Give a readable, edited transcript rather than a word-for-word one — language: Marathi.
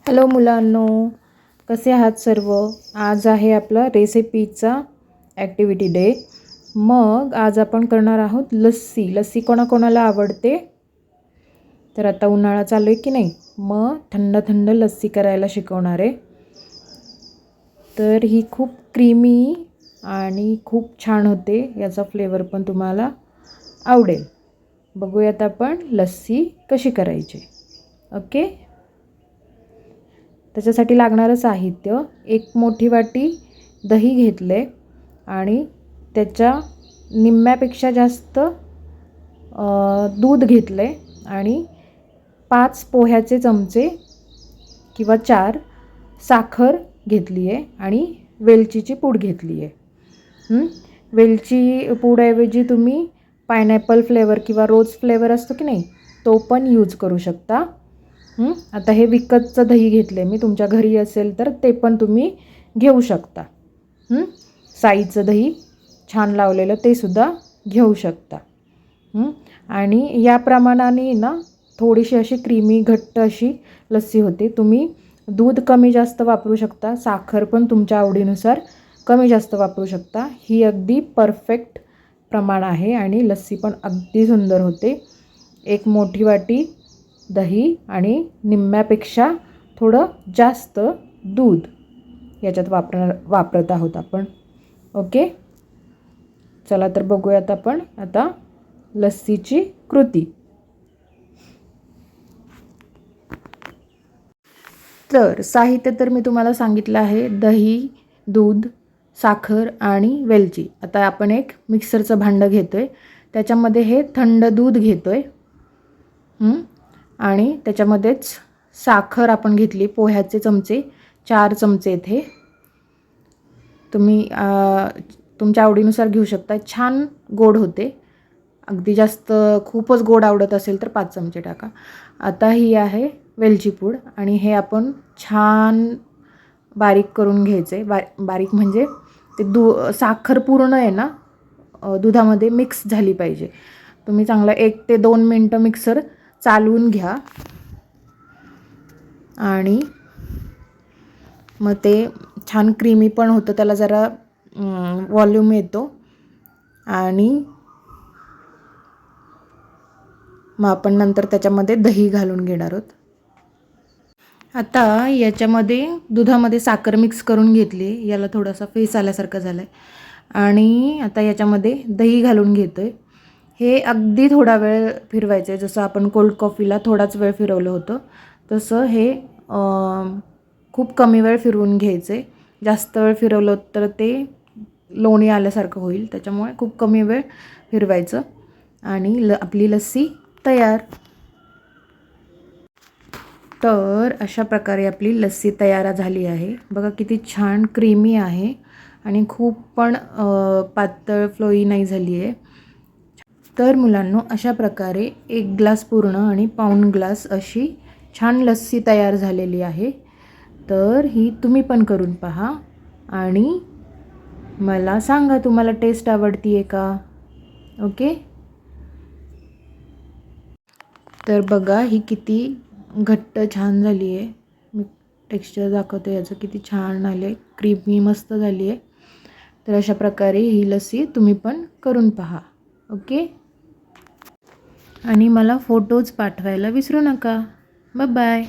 हॅलो मुलांनो, कसे आहात सर्व? आज आहे आपला रेसिपीचा ॲक्टिव्हिटी डे. मग आज आपण करणार आहोत लस्सी. लस्सी कोणाकोणाला आवडते? तर आता उन्हाळा चालू आहे की नाही, मग थंड थंड लस्सी करायला शिकवणार आहे. तर ही खूप क्रीमी आणि खूप छान होते. याचा फ्लेवर पण तुम्हाला आवडेल. बघूयात आपण लस्सी कशी करायची. ओके. त्याच्यासाठी लागणारं साहित्य: एक मोठी वाटी दही घेतले आणि त्याच्या निम्म्यापेक्षा जास्त दूध घेतले आणि 5 पोह्याचे चमचे किंवा 4 साखर घेतली आहे आणि वेलचीची पूड घेतली आहे. वेलची पूडऐवजी तुम्ही पायनॅपल फ्लेवर किंवा रोज फ्लेवर असतो की नाही, तो पण यूज करू शकता. आता हे विकतचं दही घेतले मी. तुमच्या घरी असेल तर ते पण तुम्ही घेऊ शकता. साईचं दही छान लावलेलं ते सुद्धा घेऊ शकता. आणि या प्रमाणाने ना थोडीशी अशी क्रीमी घट्ट अशी लस्सी होते. तुम्ही दूध कमी जास्त वापरू शकता, साखर पण तुमच्या आवडीनुसार कमी जास्त वापरू शकता. ही अगदी परफेक्ट प्रमाण आहे आणि लस्सी पण अगदी सुंदर होते. एक मोठी वाटी दही आणि निम्म्यापेक्षा थोडं जास्त दूध याच्यात वापरत आहोत आपण. ओके, चला तर बघूयात आपण आता लस्सीची कृती. तर साहित्य तर मी तुम्हाला सांगितलं आहे: दही, दूध, साखर आणि वेलची. आता आपण एक मिक्सरचं भांडं घेतोय, त्याच्यामध्ये हे थंड दूध घेतोय आणि त्याच्यामध्येच साखर आपण घेतली. पोह्याचे चमचे 4 चमचे इथे. तुम्ही तुमच्या आवडीनुसार घेऊ शकता. छान गोड होते. अगदी जास्त खूपच गोड आवडत असेल तर 5 चमचे टाका. आता ही आहे वेलची पूड आणि हे आपण छान बारीक करून घ्यायचे. बारीक म्हणजे ते साखर पूर्ण आहे ना दुधामध्ये मिक्स झाली पाहिजे. तुम्ही चांगलं 1 ते 2 मिनटं मिक्सर चालवून घ्या आणि मग ते छान क्रीमी पण होतं. त्याला जरा व्हॉल्यूम येतो आणि मग आपण नंतर त्याच्यामध्ये दही घालून घेणार आहोत. आता याच्यामध्ये दुधामध्ये साखर मिक्स करून घेतली. याला थोडासा फेस आल्यासारखं झालं आहे आणि आता याच्यामध्ये दही घालून घेतो आहे. हे अगदी थोडा वेळ फिरवायचं आहे. जसं आपण कोल्ड कॉफीला थोडाच वेळ फिरवलं होतं तसं हे खूप कमी वेळ फिरवून घ्यायचे. जास्त वेळ फिरवलं तर ते लोणी आल्यासारखं होईल. त्याच्यामुळे खूप कमी वेळ फिरवायचं आणि आपली लस्सी तयार. तर अशा प्रकारे आपली लस्सी तयार झाली आहे. बघा किती छान क्रीमी आहे आणि खूप पण पातळ फ्लोई नाही झाली आहे. तर मुलांनो, अशा प्रकारे 1 ग्लास पूर्ण आणि पाऊण ग्लास अशी छान लस्सी तयार झालेली आहे. तर ही तुम्ही पण करून पहा आणि मला सांगा तुम्हाला टेस्ट आवडती आहे का. ओके. तर बघा ही किती घट्ट छान झाली आहे. मी टेक्स्चर दाखवते याचं, किती छान आले, क्रीमी मस्त झाली आहे. तर अशा प्रकारे ही लस्सी तुम्ही पण करून पहा. ओके. आणि मला फोटोज पाठवायला विसरू नका. Bye bye.